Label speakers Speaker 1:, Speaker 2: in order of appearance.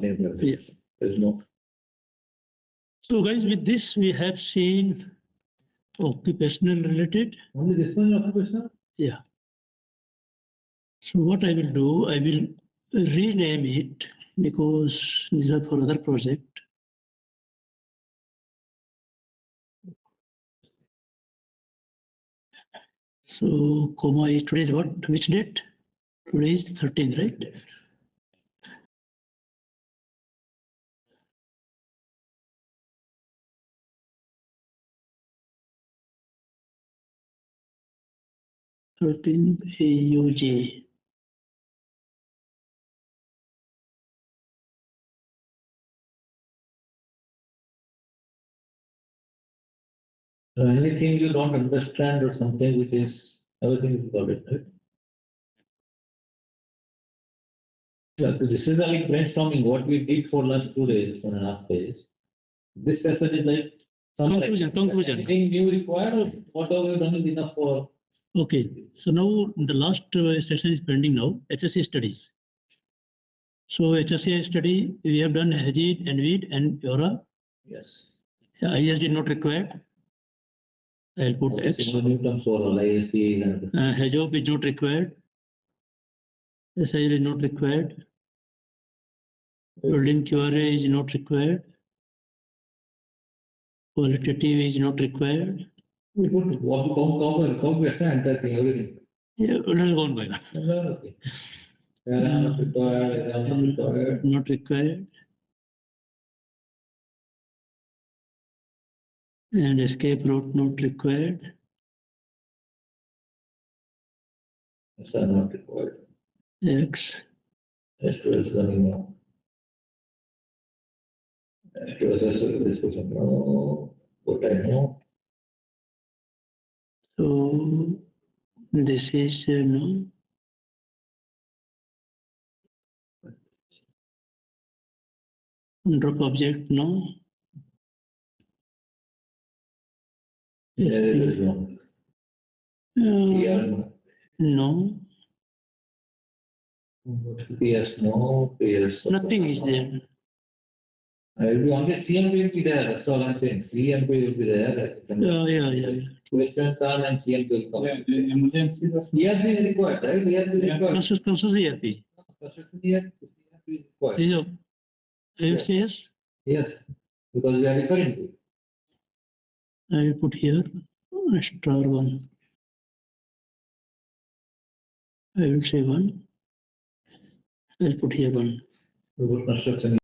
Speaker 1: Yeah.
Speaker 2: There's no.
Speaker 1: So guys, with this we have seen occupational related.
Speaker 2: Only this one occupational?
Speaker 1: Yeah. So what I will do, I will rename it because these are for other project. So comma is today's what? Which date? Today is 13th, right? AUJ.
Speaker 2: Anything you don't understand or something which is, everything is got it, right? Yeah, so this is like brainstorming what we did for last 2 days, 1.5 days. This session is like
Speaker 1: Conclusion.
Speaker 2: Anything new required or whatever we've done is enough for.
Speaker 1: Okay. So now the last session is pending now, HSC studies. So HSC study, we have done HID and WID and EURA.
Speaker 2: Yes.
Speaker 1: ISD not required. I'll put X.
Speaker 2: New terms for ISD and.
Speaker 1: HEJOP is not required. SIL is not required. Building QRA is not required. Qualitative is not required.
Speaker 2: We put completion, entire thing, everything.
Speaker 1: Yeah, let's go on by one.
Speaker 2: Okay. Not required, not required.
Speaker 1: Not required. And escape route not required.
Speaker 2: Yes, not required.
Speaker 1: X.
Speaker 2: S2 is running now. S2 is this person, no. What I know.
Speaker 1: So this is no. Drop object no.
Speaker 2: Yeah, it is wrong.
Speaker 1: No.
Speaker 2: PS no, PS.
Speaker 1: Nothing is there.
Speaker 2: Will be only CMP will be there, that's all I'm saying. CMP will be there.
Speaker 1: Yeah.
Speaker 2: Question turn and CMP will come.
Speaker 3: Yeah, emergency.
Speaker 2: ERP is required, right? ERP is required.
Speaker 1: Construction ERP.
Speaker 2: Construction ERP is required.
Speaker 1: Is you say yes?
Speaker 2: Yes, because we are referring to it.
Speaker 1: I will put here star 1. I will say 1. I will put here 1.
Speaker 2: We put construction